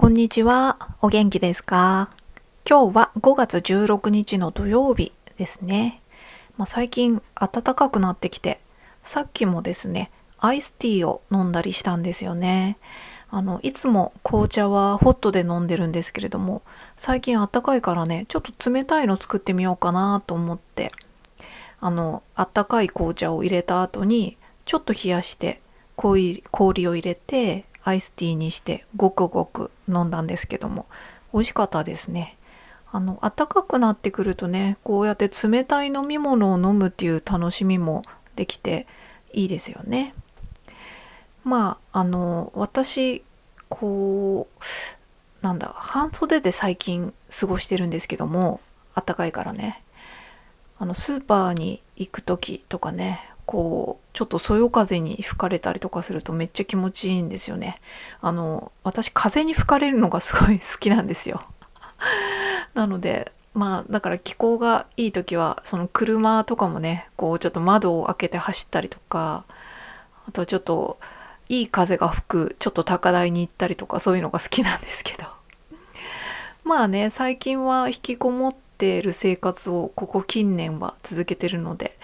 こんにちは。お元気ですか？今日は5月16日の土曜日ですね。最近暖かくなってきて、さっきもですね、アイスティーを飲んだりしたんですよね。いつも紅茶はホットで飲んでるんですけれども、最近暖かいからね、ちょっと冷たいの作ってみようかなと思って、暖かい紅茶を入れた後に、ちょっと冷やして氷を入れて、アイスティーにしてごくごく飲んだんですけども、美味しかったですね。暖かくなってくるとね、こうやって冷たい飲み物を飲むっていう楽しみもできていいですよね。私、半袖で最近過ごしてるんですけども、暖かいからね。スーパーに行く時とかね、ちょっとそよ風に吹かれたりとかするとめっちゃ気持ちいいんですよね。私風に吹かれるのがすごい好きなんですよ。なのでだから気候がいい時はその車とかもね、ちょっと窓を開けて走ったりとか、あとはちょっといい風が吹くちょっと高台に行ったりとか、そういうのが好きなんですけど、最近は引きこもっている生活をここ近年は続けてるので、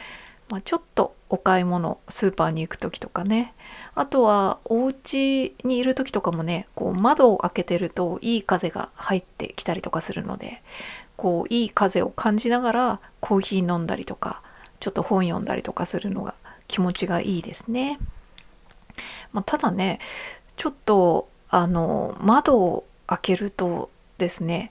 ちょっとお買い物スーパーに行く時とかね、あとはお家にいる時とかもね、窓を開けてるといい風が入ってきたりとかするので、いい風を感じながらコーヒー飲んだりとか、ちょっと本読んだりとかするのが気持ちがいいですね。ただね、ちょっと窓を開けるとですね、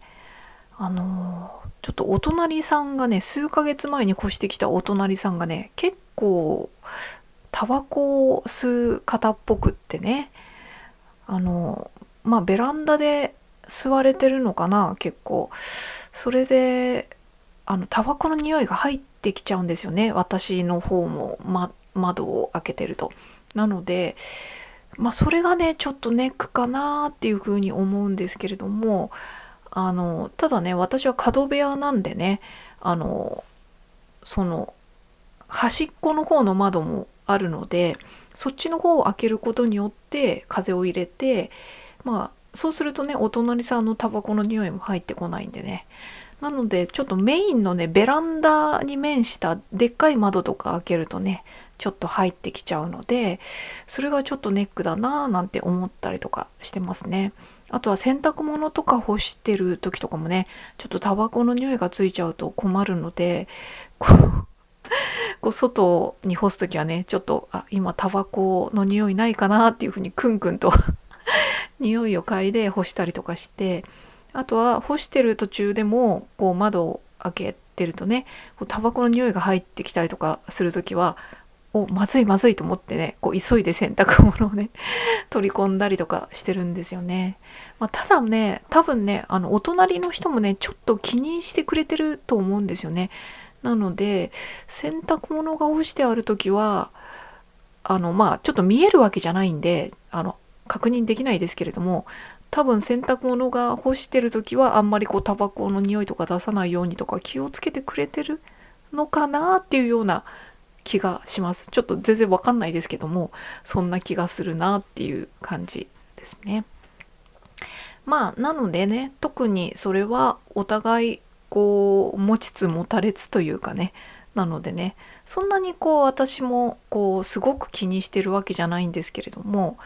ちょっとお隣さんがね、数ヶ月前に越してきたお隣さんがね、結構タバコを吸う方っぽくってね、ベランダで吸われてるのかな、結構。それでタバコの匂いが入ってきちゃうんですよね、私の方も、窓を開けてると。なのでそれがね、ちょっとネックかなっていうふうに思うんですけれども、ただね、私は角部屋なんでね、その端っこの方の窓もあるので、そっちの方を開けることによって風を入れて、そうするとね、お隣さんのタバコの匂いも入ってこないんでね。なのでちょっとメインのね、ベランダに面したでっかい窓とか開けるとね、ちょっと入ってきちゃうので、それがちょっとネックだなぁなんて思ったりとかしてますね。あとは洗濯物とか干してる時とかもね、ちょっとタバコの匂いがついちゃうと困るので、外に干す時はね、ちょっと今タバコの匂いないかなっていうふうにクンクンと匂いを嗅いで干したりとかして、あとは干してる途中でも窓を開けてるとね、タバコの匂いが入ってきたりとかする時は、まずいまずいと思ってね、急いで洗濯物をね取り込んだりとかしてるんですよね。ただね、多分ね、お隣の人もね、ちょっと気にしてくれてると思うんですよね。なので洗濯物が干してある時はちょっと見えるわけじゃないんで確認できないですけれども、多分洗濯物が干してる時はあんまりタバコの匂いとか出さないようにとか気をつけてくれてるのかなっていうような気がします。ちょっと全然わかんないですけども、そんな気がするなっていう感じですね。なのでね、特にそれはお互い持ちつ持たれつというかね、なのでね、そんなに私もすごく気にしてるわけじゃないんですけれども、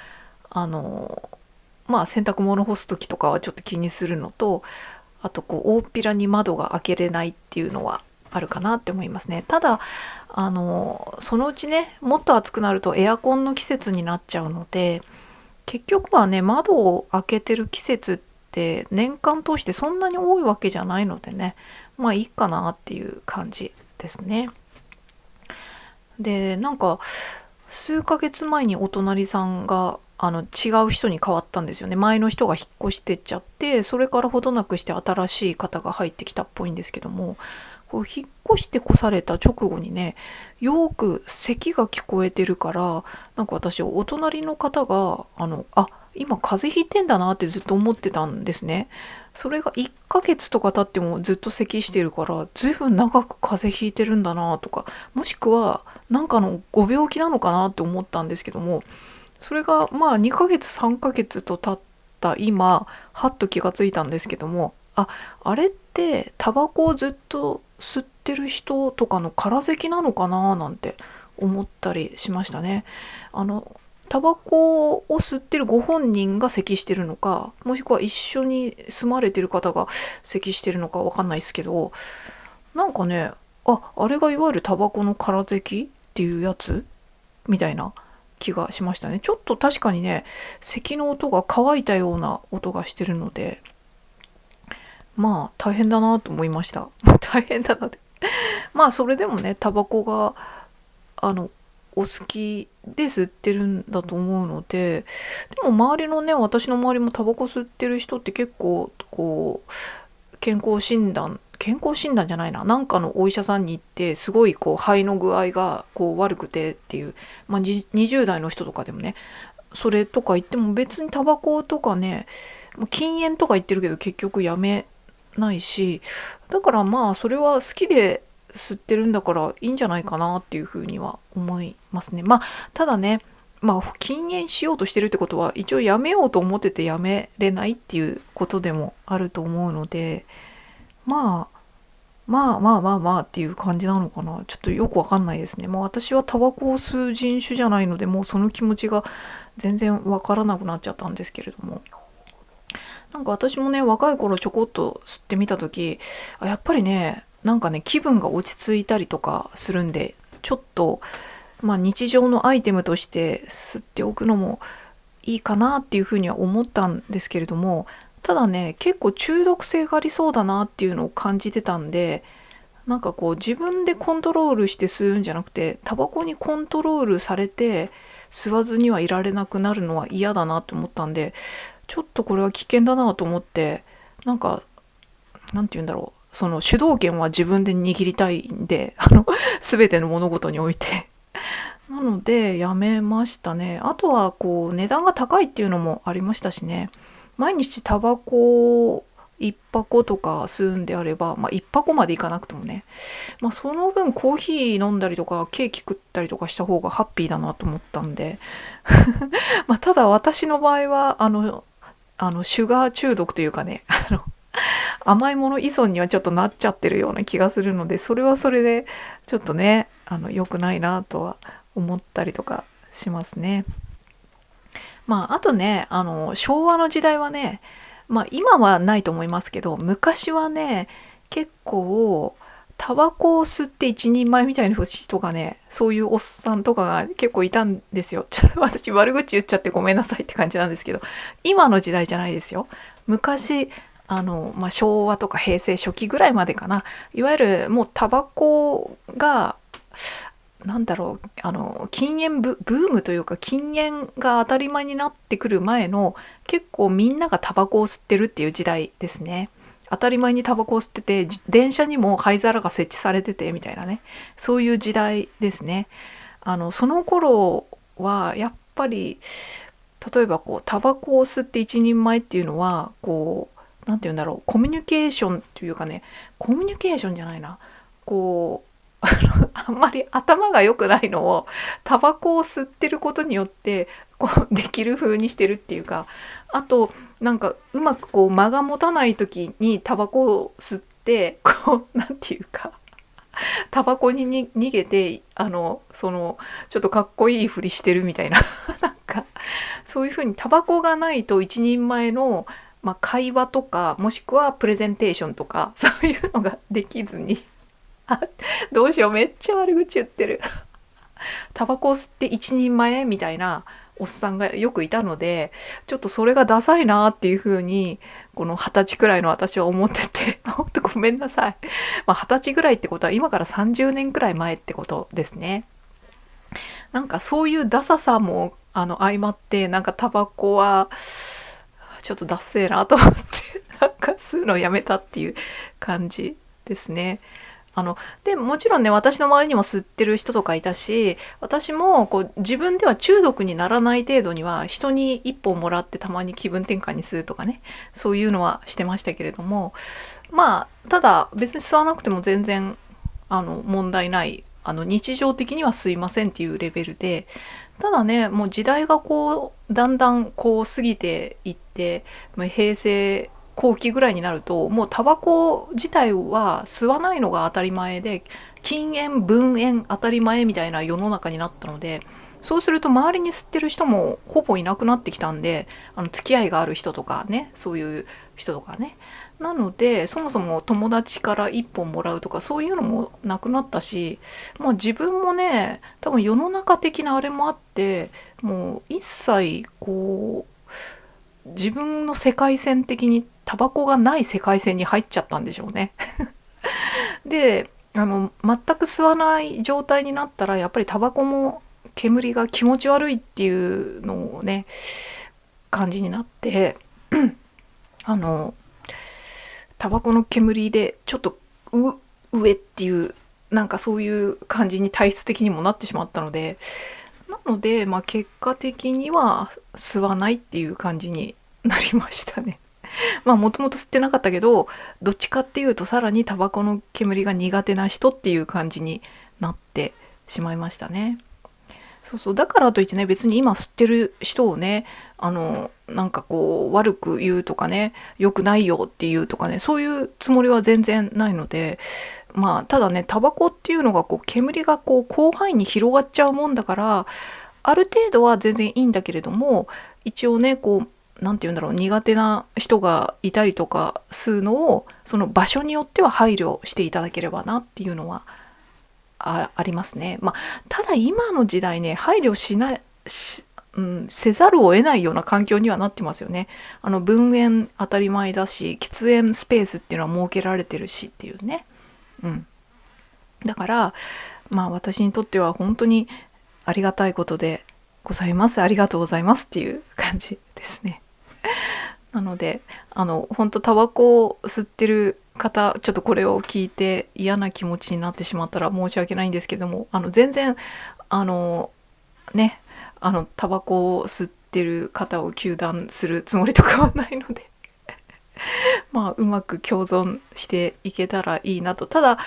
洗濯物干す時とかはちょっと気にするのと、あと大っぴらに窓が開けれないっていうのはあるかなって思いますね。ただそのうちね、もっと暑くなるとエアコンの季節になっちゃうので、結局はね、窓を開けてる季節って年間通してそんなに多いわけじゃないのでね、いいかなっていう感じですね。で、数ヶ月前にお隣さんが違う人に変わったんですよね。前の人が引っ越してっちゃって、それからほどなくして新しい方が入ってきたっぽいんですけども、引っ越して越された直後にね、よく咳が聞こえてるから、私お隣の方が今風邪ひいてんだなってずっと思ってたんですね。それが1ヶ月とか経ってもずっと咳してるから、ずいぶん長く風邪ひいてるんだなとか、もしくはのご病気なのかなって思ったんですけども、それが2ヶ月3ヶ月と経っった今はっと気がついたんですけども、あれってタバコをずっと吸ってる人とかの空咳なのかななんて思ったりしましたね。タバコを吸ってるご本人が咳してるのか、もしくは一緒に住まれてる方が咳してるのかわかんないですけど、なんかね、あれがいわゆるタバコの空咳っていうやつみたいな気がしましたね。ちょっと確かにね、咳の音が乾いたような音がしてるので、まあ大変だなと思いました。大変だなって。まあそれでもね、タバコがお好きで吸ってるんだと思うので、でも周りのね、私の周りもタバコ吸ってる人って結構こう健康診断じゃないな、なんかのお医者さんに行ってすごいこう肺の具合がこう悪くてっていう、20代の人とかでもね、それとか言っても別にタバコとかね、禁煙とか言ってるけど結局やめないし、だからまあそれは好きで吸ってるんだからいいんじゃないかなっていうふうには思いますね。ただね、禁煙しようとしてるってことは一応やめようと思っててやめれないっていうことでもあると思うので、まあっていう感じなのかな。ちょっとよくわかんないですね。私はタバコを吸う人種じゃないので、もうその気持ちが全然わからなくなっちゃったんですけれども。なんか私もね、若い頃ちょこっと吸ってみた時、やっぱりね、なんかね、気分が落ち着いたりとかするんで、ちょっと、日常のアイテムとして吸っておくのもいいかなっていうふうには思ったんですけれども、ただね、結構中毒性がありそうだなっていうのを感じてたんで、なんかこう自分でコントロールして吸うんじゃなくて、タバコにコントロールされて吸わずにはいられなくなるのは嫌だなと思ったんで、ちょっとこれは危険だなと思って、なんかなんて言うんだろう、その主導権は自分で握りたいんで、全ての物事においてなのでやめましたね。あとはこう値段が高いっていうのもありましたしね。毎日タバコ1箱とか吸うんであれば、1箱までいかなくてもね、その分コーヒー飲んだりとかケーキ食ったりとかした方がハッピーだなと思ったんでただ私の場合はシュガー中毒というかね、甘いもの依存にはちょっとなっちゃってるような気がするので、それはそれでちょっとね、良くないなとは思ったりとかしますね。あとね、昭和の時代はね、今はないと思いますけど、昔はね、結構タバコを吸って一人前みたいな人がね、そういうおっさんとかが結構いたんですよ。ちょっと私悪口言っちゃってごめんなさいって感じなんですけど、今の時代じゃないですよ。昔昭和とか平成初期ぐらいまでかな、いわゆるもうタバコがなんだろう、禁煙ブームというか、禁煙が当たり前になってくる前の、結構みんながタバコを吸ってるっていう時代ですね。当たり前にタバコを吸ってて、電車にも灰皿が設置されててみたいなね、そういう時代ですね。その頃はやっぱり、例えばこうタバコを吸って一人前っていうのは、こうなんて言うんだろう、コミュニケーションというかね、コミュニケーションじゃないな、こうあんまり頭が良くないのをタバコを吸ってることによってこうできる風にしてるっていうか、あとなんかうまくこう間が持たない時にタバコを吸って、こうなんていうか、タバコに逃げてそのちょっとかっこいいふりしてるみたいななんかそういう風にタバコがないと一人前の、会話とか、もしくはプレゼンテーションとか、そういうのができずにどうしよう、めっちゃ悪口言ってるタバコを吸って一人前みたいなおっさんがよくいたので、ちょっとそれがダサいなっていう風に、この20歳くらいの私は思ってて、ほんとごめんなさい。20歳ぐらいってことは今から30年くらい前ってことですね。なんかそういうダサさも相まって、なんかタバコはちょっとダッセーなと思って、なんか吸うのをやめたっていう感じですね。でもちろんね、私の周りにも吸ってる人とかいたし、私もこう自分では中毒にならない程度には人に一本もらってたまに気分転換に吸うとかね、そういうのはしてましたけれども、ただ別に吸わなくても全然問題ない、日常的には吸いませんっていうレベルで、ただね、もう時代がこうだんだんこう過ぎていって、平成後期ぐらいになるともうタバコ自体は吸わないのが当たり前で、禁煙分煙当たり前みたいな世の中になったので、そうすると周りに吸ってる人もほぼいなくなってきたんで、付き合いがある人とかね、そういう人とかね、なのでそもそも友達から一本もらうとかそういうのもなくなったし、自分もね多分世の中的なあれもあって、もう一切こう自分の世界線的にタバコがない世界線に入っちゃったんでしょうね。で全く吸わない状態になったらやっぱりタバコも煙が気持ち悪いっていうのをね感じになってタバコの煙でちょっと上っていうなんかそういう感じに体質的にもなってしまったので、なので結果的には吸わないっていう感じになりましたね。もともと吸ってなかったけど、どっちかっていうとさらにタバコの煙が苦手な人っていう感じになってしまいましたね。そうそう、だからといってね、別に今吸ってる人をね、なんかこう悪く言うとかね、良くないよっていうとかね、そういうつもりは全然ないので、ただね、タバコっていうのがこう煙がこう広範囲に広がっちゃうもんだから、ある程度は全然いいんだけれども、一応ね、こうなんて言うんだろう、苦手な人がいたりとか吸うのを、その場所によっては配慮していただければなっていうのはありますね。ただ今の時代ね、配慮しないせざるを得ないような環境にはなってますよね。分煙当たり前だし、喫煙スペースっていうのは設けられてるしっていうね。だから私にとっては本当にありがたいことでございます。ありがとうございますっていう感じですね。なので本当タバコを吸ってる方、ちょっとこれを聞いて嫌な気持ちになってしまったら申し訳ないんですけども、全然ねタバコを吸ってる方を糾弾するつもりとかはないのでうまく共存していけたらいいなと。ただ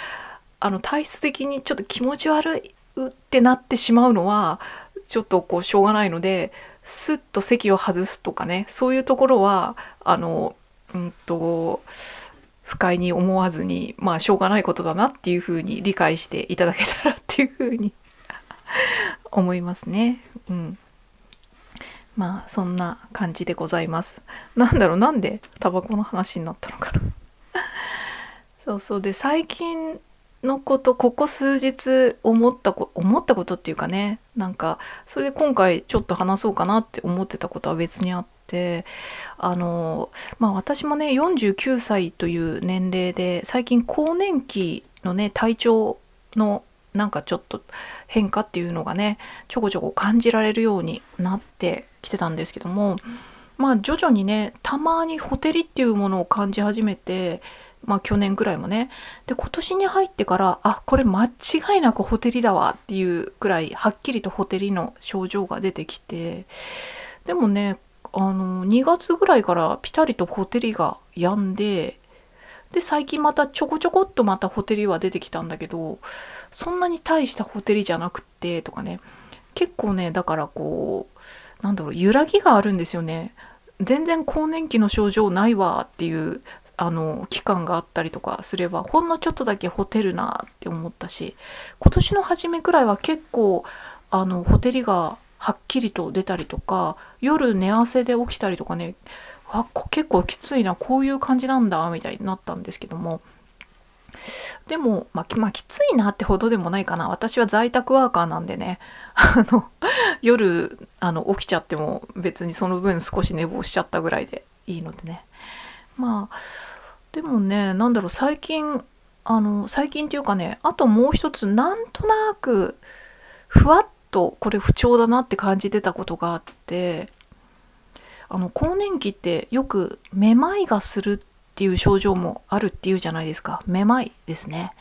体質的にちょっと気持ち悪いってなってしまうのはちょっとこうしょうがないので、スッと席を外すとかね、そういうところは不快に思わずに、しょうがないことだなっていうふうに理解していただけたらっていうふうに思いますね。そんな感じでございます。なんでタバコの話になったのかな。そうそう、で最近のこと、ここ数日思ったことっていうかね、なんかそれで今回ちょっと話そうかなって思ってたことは別にあって、私もね49歳という年齢で、最近更年期のね体調のなんかちょっと変化っていうのがねちょこちょこ感じられるようになってきてたんですけども、徐々にねたまにほてりっていうものを感じ始めて、去年ぐらいもね、で今年に入ってから、これ間違いなくほてりだわっていうくらいはっきりとほてりの症状が出てきて、でもね2月ぐらいからピタリとほてりが止んで、最近またちょこちょこっとまたほてりは出てきたんだけど、そんなに大したほてりじゃなくってとかね、結構ねだからこう揺らぎがあるんですよね。全然更年期の症状ないわっていう期間があったりとかすれば、ほんのちょっとだけほてるなって思ったし、今年の初めくらいは結構ほてりがはっきりと出たりとか、夜寝汗で起きたりとかね、結構きついな、こういう感じなんだみたいになったんですけども、でもきついなってほどでもないかな。私は在宅ワーカーなんでね夜起きちゃっても別にその分少し寝坊しちゃったぐらいでいいのでね。でもね最近っていうかね、あともう一つなんとなくふわっとこれ不調だなって感じてたことがあって、更年期ってよくめまいがするっていう症状もあるっていうじゃないですか。めまいですね。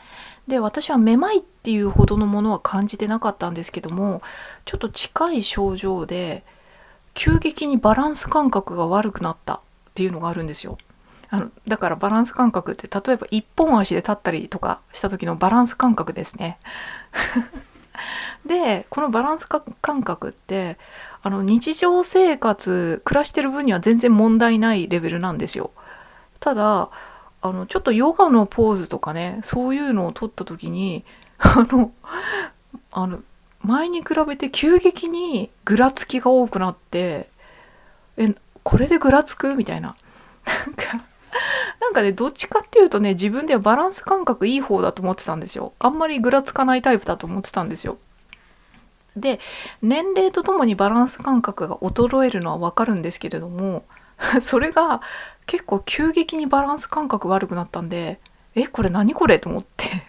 で私はめまいっていうほどのものは感じてなかったんですけども、ちょっと近い症状で急激にバランス感覚が悪くなったっていうのがあるんですよ。だからバランス感覚って例えば一本足で立ったりとかした時のバランス感覚ですね。でこのバランス感覚って日常生活暮らしてる分には全然問題ないレベルなんですよ。ただちょっとヨガのポーズとかね、そういうのを取った時にあの前に比べて急激にぐらつきが多くなって、これでぐらつくみたいな、なんかね、どっちかっていうとね、自分ではバランス感覚いい方だと思ってたんですよ。あんまりぐらつかないタイプだと思ってたんですよ。で、年齢とともにバランス感覚が衰えるのはわかるんですけれども、それが結構急激にバランス感覚悪くなったんで、これ何これと思って、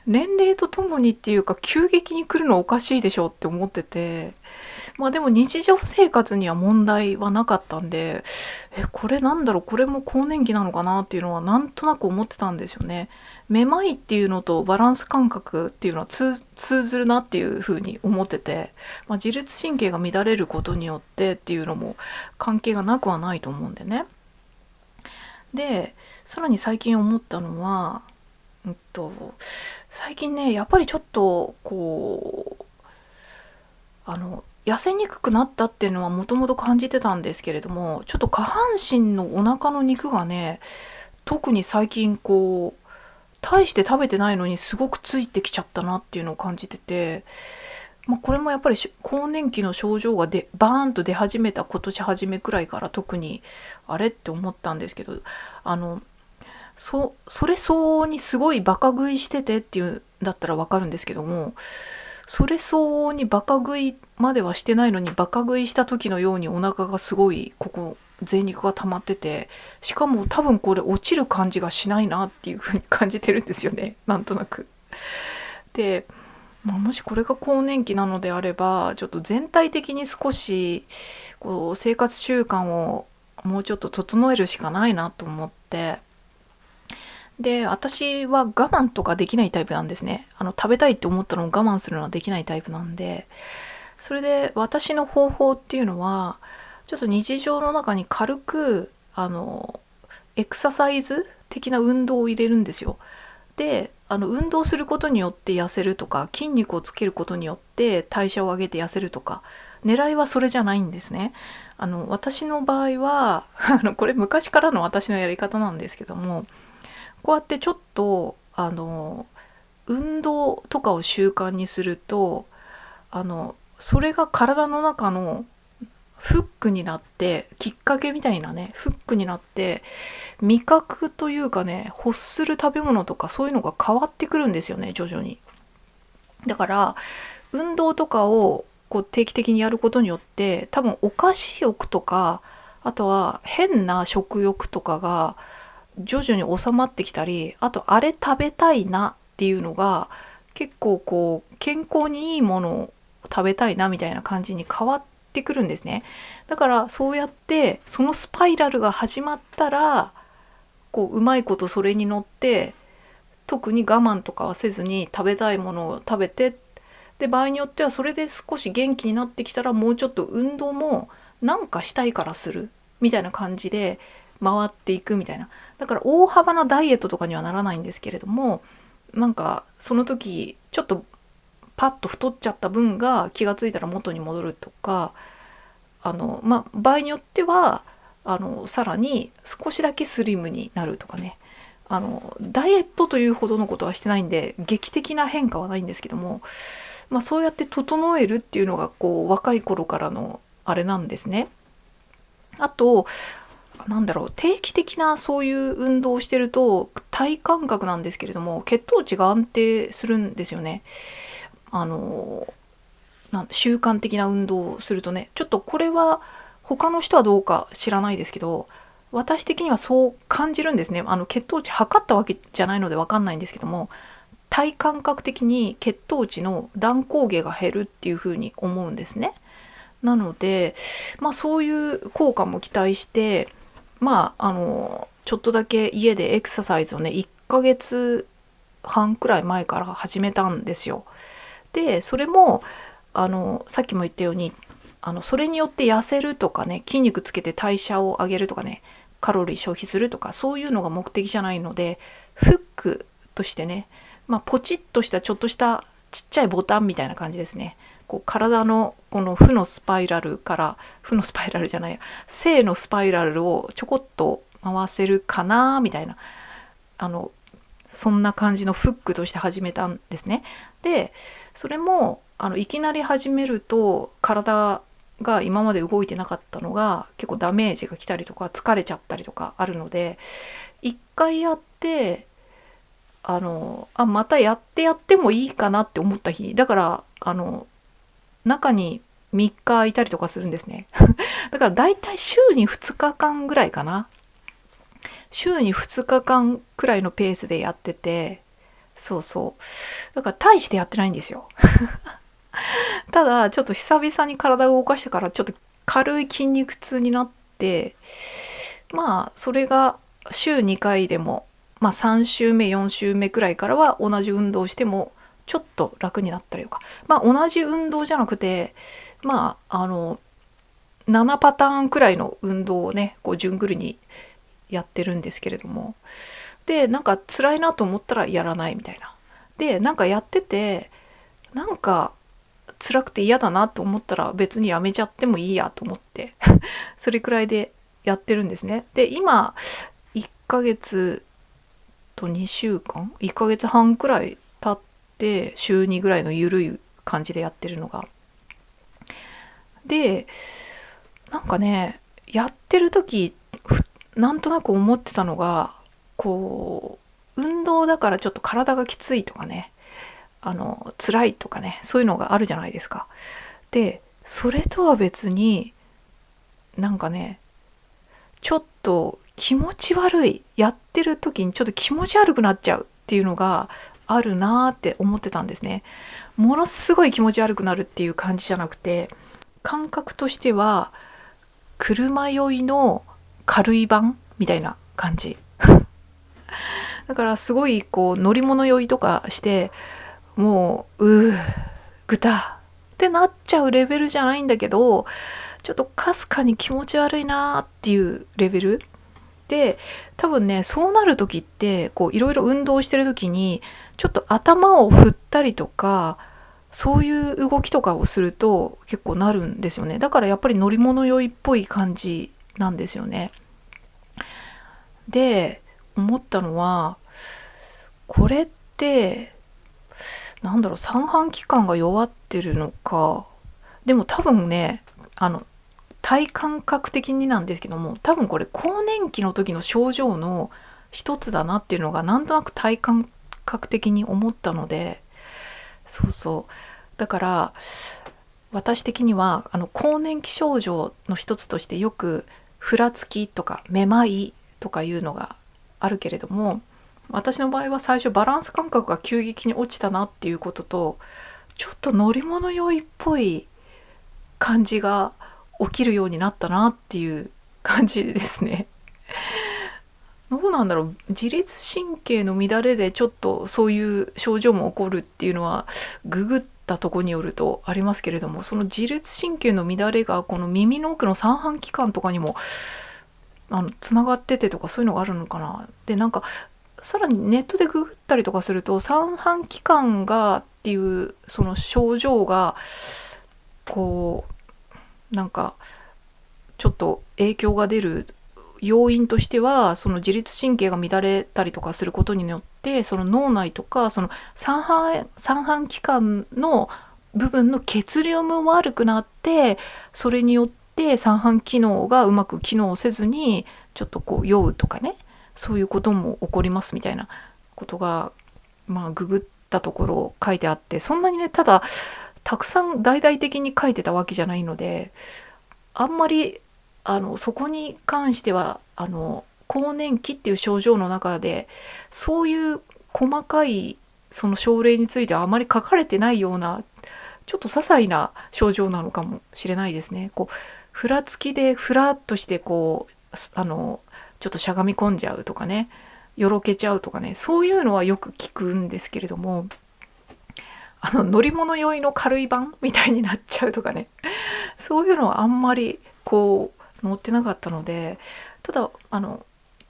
年齢とともにっていうか急激に来るのおかしいでしょって思ってて、まあでも日常生活には問題はなかったんで、これなんだろう、これも更年期なのかなっていうのはなんとなく思ってたんですよね。めまいっていうのとバランス感覚っていうのは通ずるなっていうふうに思ってて、自律神経が乱れることによってっていうのも関係がなくはないと思うんでね。で、さらに最近思ったのは、最近ね、やっぱりちょっと痩せにくくなったっていうのはもともと感じてたんですけれども、ちょっと下半身のお腹の肉がね、特に最近大して食べてないのにすごくついてきちゃったなっていうのを感じてて、これもやっぱり更年期の症状がバーンと出始めた今年初めくらいから特にあれって思ったんですけど、それ相応にすごいバカ食いしててっていうんだったらわかるんですけども、それ相応にバカ食いまではしてないのに、バカ食いした時のようにお腹がすごい贅肉が溜まってて、しかも多分これ落ちる感じがしないなっていう風に感じてるんですよね、なんとなく。で、もしこれが更年期なのであれば、ちょっと全体的に少し生活習慣をもうちょっと整えるしかないなと思って、で、私は我慢とかできないタイプなんですね。食べたいって思ったのを我慢するのはできないタイプなんで、それで私の方法っていうのは、ちょっと日常の中に軽くエクササイズ的な運動を入れるんですよ。で、運動することによって痩せるとか、筋肉をつけることによって代謝を上げて痩せるとか、狙いはそれじゃないんですね。私の場合はこれ昔からの私のやり方なんですけども、こうやってちょっと運動とかを習慣にすると、それが体の中のフックになって、きっかけみたいなね、フックになって、味覚というかね、欲する食べ物とかそういうのが変わってくるんですよね、徐々に。だから運動とかを定期的にやることによって、多分お菓子欲とか、あとは変な食欲とかが徐々に収まってきたり、あとあれ食べたいなっていうのが結構健康にいいものを食べたいなみたいな感じに変わってくるんですね。だからそうやってそのスパイラルが始まったら、うまいことそれに乗って、特に我慢とかはせずに食べたいものを食べて、で場合によってはそれで少し元気になってきたら、もうちょっと運動もなんかしたいからするみたいな感じで回っていくみたいな。だから大幅なダイエットとかにはならないんですけれども、なんかその時ちょっとパッと太っちゃった分が気がついたら元に戻るとか、場合によってはさらに少しだけスリムになるとかね、ダイエットというほどのことはしてないんで劇的な変化はないんですけども、そうやって整えるっていうのが若い頃からのあれなんですね。あと定期的なそういう運動をしてると、体感覚なんですけれども、血糖値が安定するんですよね。習慣的な運動をするとね、ちょっとこれは他の人はどうか知らないですけど、私的にはそう感じるんですね。血糖値測ったわけじゃないので分かんないんですけども、体感覚的に血糖値の乱高下が減るっていうふうに思うんですね。なので、そういう効果も期待して、ちょっとだけ家でエクササイズをね、1ヶ月半くらい前から始めたんですよ。で、それもさっきも言ったように、それによって痩せるとかね、筋肉つけて代謝を上げるとかね、カロリー消費するとか、そういうのが目的じゃないので、フックとしてね、ポチッとしたちょっとしたちっちゃいボタンみたいな感じですね。こう体のこの負のスパイラルから負のスパイラルじゃない正のスパイラルをちょこっと回せるかなみたいなそんな感じのフックとして始めたんですね。でそれもいきなり始めると体が今まで動いてなかったのが結構ダメージが来たりとか疲れちゃったりとかあるので、一回やってまたやってもいいかなって思った日だから中に3日空いたりとかするんですね。だからだいたい週に2日間ぐらいかな。週に2日間くらいのペースでやってて、そうそう。だから大してやってないんですよ。ただちょっと久々に体を動かしたからちょっと軽い筋肉痛になって、まあそれが週2回でも、まあ3週目4週目くらいからは同じ運動をしてもちょっと楽になったりとか、まあ同じ運動じゃなくて、まあ7パターンくらいの運動をねこう順繰りにやってるんですけれども、でなんか辛いなと思ったらやらないみたいな。でなんかやっててなんか辛くて嫌だなと思ったら別にやめちゃってもいいやと思ってそれくらいでやってるんですね。で今1ヶ月と2週間1ヶ月半くらい経って週2ぐらいのゆるい感じでやってるのが。でなんかねやってる時なんとなく思ってたのが、こう運動だからちょっと体がきついとかね辛いとかねそういうのがあるじゃないですか。でそれとは別になんかねちょっと気持ち悪い、やってる時にちょっと気持ち悪くなっちゃうっていうのがあるなーって思ってたんですね。ものすごい気持ち悪くなるっていう感じじゃなくて、感覚としては車酔いの軽い版みたいな感じだからすごいこう乗り物酔いとかしてもうぐたってなっちゃうレベルじゃないんだけど、ちょっとかすかに気持ち悪いなっていうレベルで、多分ねそうなる時ってこういろいろ運動してる時にちょっと頭を振ったりとかそういう動きとかをすると結構なるんですよね。だからやっぱり乗り物酔いっぽい感じなんですよね。で思ったのはこれってなんだろう、三半規管が弱ってるのか、でも多分ね体感覚的になんですけども、多分これ更年期の時の症状の一つだなっていうのがなんとなく体感覚的に思ったので、そうそうだから私的には更年期症状の一つとしてよくふらつきとかめまいとかいうのがあるけれども、私の場合は最初バランス感覚が急激に落ちたなっていうことと、ちょっと乗り物酔いっぽい感じが起きるようになったなっていう感じですね。どうなんだろう、自律神経の乱れでちょっとそういう症状も起こるっていうのはググったとこによるとありますけれども、その自律神経の乱れがこの耳の奥の三半規管とかにもつながっててとかそういうのがあるのかな。でなんかさらにネットでググったりとかすると三半規管がっていうその症状がこうなんかちょっと影響が出る要因としては、その自律神経が乱れたりとかすることによってその脳内とかその三半規管の部分の血流も悪くなって、それによって三半機能がうまく機能せずにちょっとこう酔うとかね、そういうことも起こりますみたいなことがググったところ書いてあって、そんなにねたくさん大々的に書いてたわけじゃないので、あんまりそこに関しては更年期っていう症状の中でそういう細かいその症例についてはあまり書かれてないようなちょっと些細な症状なのかもしれないですね。こうふらつきでふらっとしてこうちょっとしゃがみ込んじゃうとかね、よろけちゃうとかね、そういうのはよく聞くんですけれども、乗り物酔いの軽い版みたいになっちゃうとかね、そういうのはあんまりこう載ってなかったので、ただ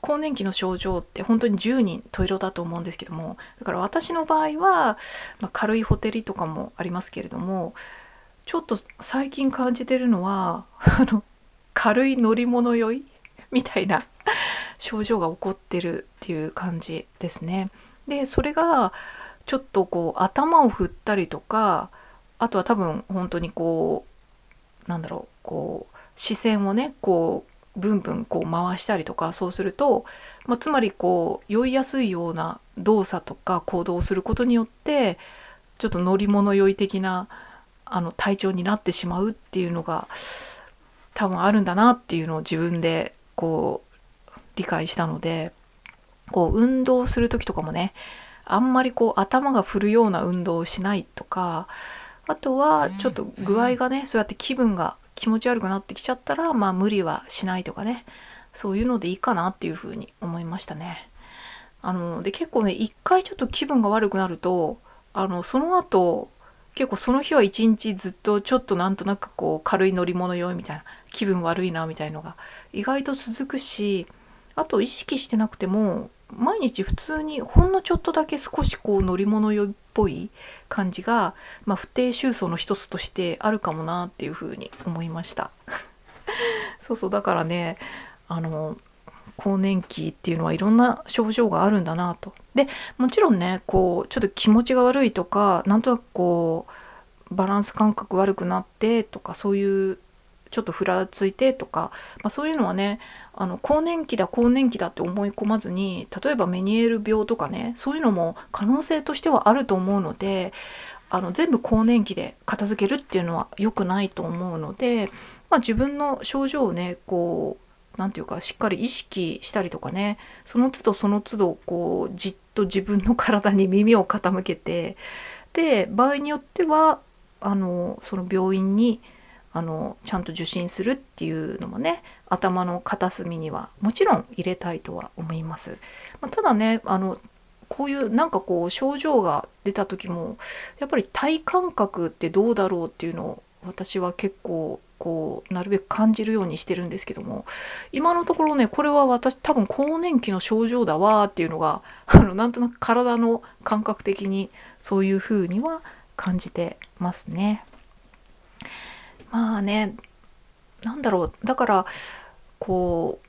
更年期の症状って本当に十人十色だと思うんですけども、だから私の場合は、軽いほてりとかもありますけれども、ちょっと最近感じてるのは軽い乗り物酔いみたいな症状が起こってるっていう感じですね。でそれがちょっとこう頭を振ったりとか、あとは多分本当にこうこう視線をねこうブンブンこう回したりとか、そうすると、つまりこう酔いやすいような動作とか行動をすることによってちょっと乗り物酔い的な体調になってしまうっていうのが多分あるんだなっていうのを自分でこう理解したので、こう運動する時とかもね、あんまりこう頭が振るような運動をしないとか、あとはちょっと具合がねそうやって気分が気持ち悪くなってきちゃったら、無理はしないとかね、そういうのでいいかなっていうふうに思いましたね。で結構ね、一回ちょっと気分が悪くなるとその後結構その日は一日ずっとちょっとなんとなくこう軽い乗り物酔いみたいな、気分悪いなみたいのが意外と続くし、あと意識してなくても毎日普通にほんのちょっとだけ少しこう乗り物酔いっぽい感じが、不定収束の一つとしてあるかもなっていうふうに思いましたそうだからね、更年期っていうのはいろんな症状があるんだなと。でもちろんねこうちょっと気持ちが悪いとか、なんとなくこうバランス感覚悪くなってとか、そういうちょっとふらついてとか、そういうのはね更年期だって思い込まずに、例えばメニエール病とかね、そういうのも可能性としてはあると思うので、全部更年期で片付けるっていうのは良くないと思うので、自分の症状をねこうなんていうかしっかり意識したりとかね、その都度その都度こうじっと自分の体に耳を傾けて、で場合によってはその病院にちゃんと受診するっていうのもね、頭の片隅にはもちろん入れたいとは思います。ただねこういうなんかこう症状が出た時もやっぱり体感覚ってどうだろうっていうのを私は結構こうなるべく感じるようにしてるんですけども、今のところねこれは私多分更年期の症状だわっていうのがなんとなく体の感覚的にそういう風には感じてますね。だからこう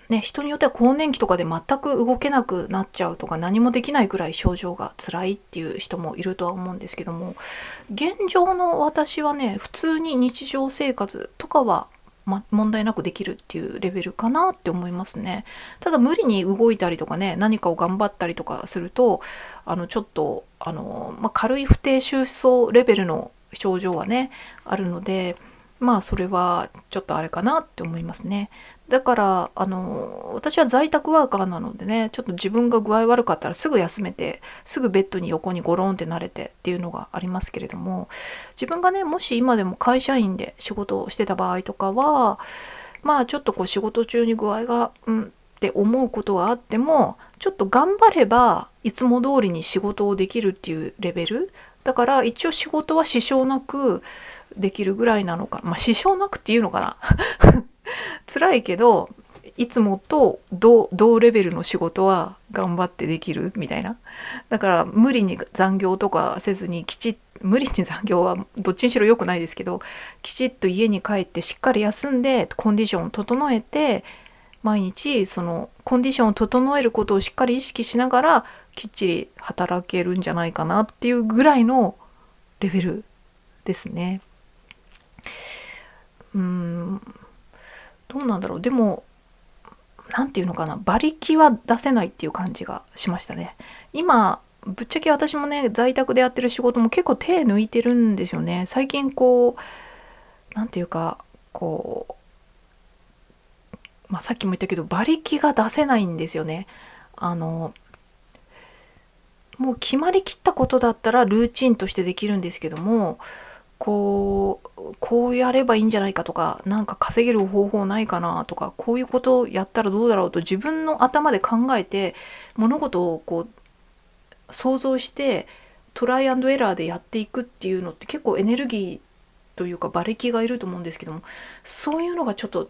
ね、人によっては更年期とかで全く動けなくなっちゃうとか、何もできないくらい症状が辛いっていう人もいるとは思うんですけども、現状の私はね普通に日常生活とかは問題なくできるっていうレベルかなって思いますね。ただ無理に動いたりとかね、何かを頑張ったりとかするとちょっと軽い不定収束レベルの症状はねあるので、それはちょっとあれかなって思いますね。だから私は在宅ワーカーなのでね、ちょっと自分が具合悪かったらすぐ休めて、すぐベッドに横にゴロンって慣れてっていうのがありますけれども、自分がねもし今でも会社員で仕事をしてた場合とかは、ちょっとこう仕事中に具合がって思うことがあっても、ちょっと頑張ればいつも通りに仕事をできるっていうレベルだから、一応仕事は支障なくできるぐらいなのか、支障なくっていうのかな辛いけどいつもと同レベルの仕事は頑張ってできるみたいな。だから無理に残業とかせずに、無理に残業はどっちにしろ良くないですけど、きちっと家に帰ってしっかり休んでコンディションを整えて、毎日そのコンディションを整えることをしっかり意識しながらきっちり働けるんじゃないかなっていうぐらいのレベルですね。どうなんだろう。でもなんていうのかな、馬力は出せないっていう感じがしましたね。今ぶっちゃけ私もね在宅でやってる仕事も結構手抜いてるんですよね。最近こうなんていうかこうさっきも言ったけど馬力が出せないんですよね。もう決まりきったことだったらルーチンとしてできるんですけども、こうやればいいんじゃないかとか、なんか稼げる方法ないかなとか、こういうことをやったらどうだろうと自分の頭で考えて物事をこう想像してトライアンドエラーでやっていくっていうのって結構エネルギーというか馬力がいると思うんですけども、そういうのがちょっと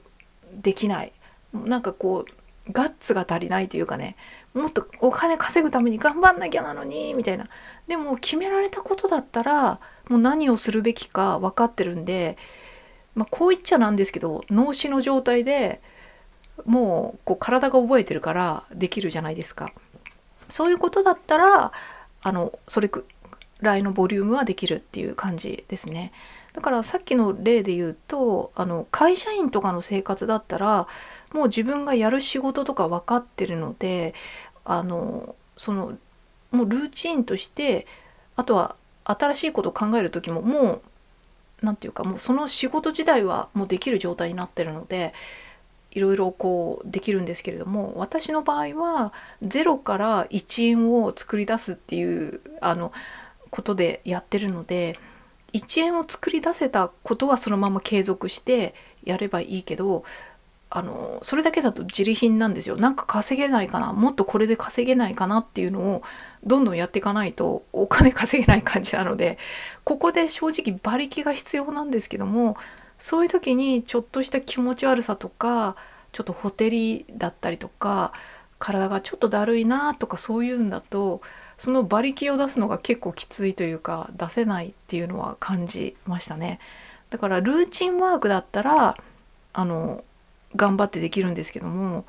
できない。なんかこうガッツが足りないというかね、もっとお金稼ぐために頑張んなきゃなのにみたいな。でも決められたことだったらもう何をするべきか分かってるんで、こう言っちゃなんですけど、脳死の状態でもう体が覚えてるからできるじゃないですか。そういうことだったらそれくらいのボリュームはできるっていう感じですね。だからさっきの例で言うと会社員とかの生活だったらもう自分がやる仕事とか分かってるのでそのもうルーチンとして、あとは新しいことを考える時ももうなんていうか、もうその仕事自体はもうできる状態になってるのでいろいろできるんですけれども、私の場合は0から1円を作り出すっていうことでやってるので、1円を作り出せたことはそのまま継続してやればいいけど、それだけだと自利品なんですよ。なんか稼げないかな、もっとこれで稼げないかなっていうのをどんどんやっていかないとお金稼げない感じなので、ここで正直馬力が必要なんですけども、そういう時にちょっとした気持ち悪さとか、ちょっとほてりだったりとか、体がちょっとだるいなとか、そういうんだとその馬力を出すのが結構きついというか、出せないっていうのは感じましたね。だからルーチンワークだったら頑張ってできるんですけども、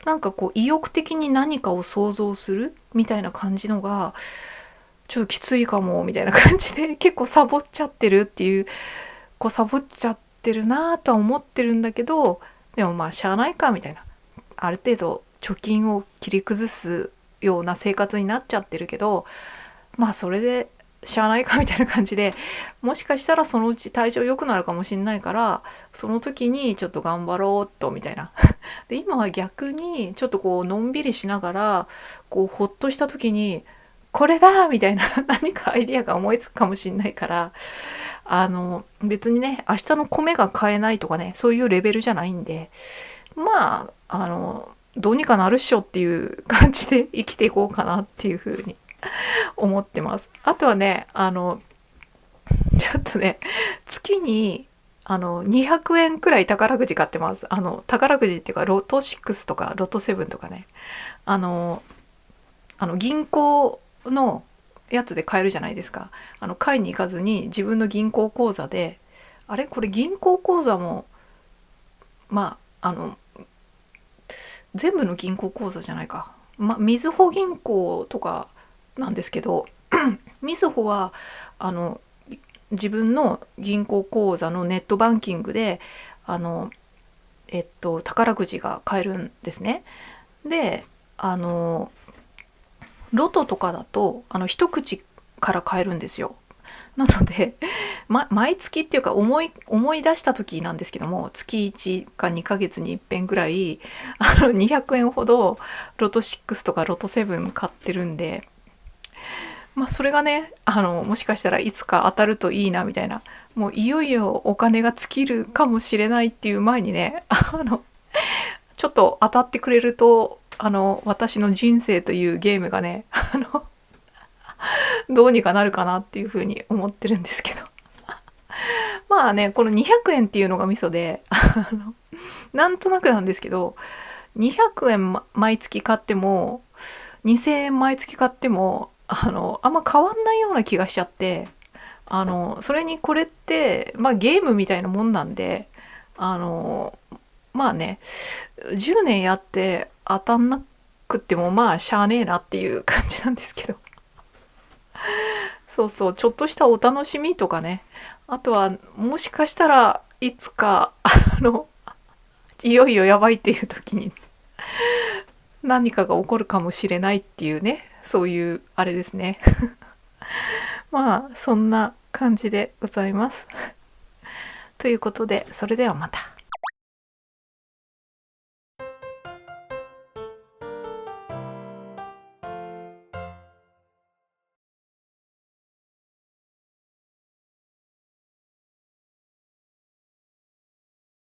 なんか意欲的に何かを想像するみたいな感じのがちょっときついかもみたいな感じで結構サボっちゃってるっていう、サボっちゃってるなとは思ってるんだけど、でもしゃあないかみたいな、ある程度貯金を切り崩すような生活になっちゃってるけど、それでしゃあないかみたいな感じで、もしかしたらそのうち体調良くなるかもしれないから、その時にちょっと頑張ろうとみたいな。で今は逆にちょっとのんびりしながらほっとした時にこれだみたいな何かアイディアが思いつくかもしれないから、別にね明日の米が買えないとかね、そういうレベルじゃないんで、どうにかなるっしょっていう感じで生きていこうかなっていうふうに思ってます。あとはねちょっとね月に200円くらい宝くじ買ってます。宝くじっていうかロト6とかロト7とかね、銀行のやつで買えるじゃないですか。買いに行かずに自分の銀行口座で、あれこれ銀行口座も全部の銀行口座じゃないか、みずほ銀行とかなんですけどみずほは自分の銀行口座のネットバンキングで宝くじが買えるんですね。でロトとかだと一口から買えるんですよ。なので、毎月っていうか思い出した時なんですけども、月1か2ヶ月に一遍ぐらい200円ほどロト6とかロト7買ってるんで、それがねもしかしたらいつか当たるといいなみたいな、もういよいよお金が尽きるかもしれないっていう前にねちょっと当たってくれると私の人生というゲームがねどうにかなるかなっていうふうに思ってるんですけどこの200円っていうのがミソでなんとなくなんですけど、200円毎月買っても2000円毎月買ってもあんま変わんないような気がしちゃって、それにこれってゲームみたいなもんなんで10年やって当たんなくってもしゃあねえなっていう感じなんですけどそうそう、ちょっとしたお楽しみとかね、あとはもしかしたらいつかいよいよやばいっていう時に何かが起こるかもしれないっていうね、そういうあれですねそんな感じでございますということで、それではまた。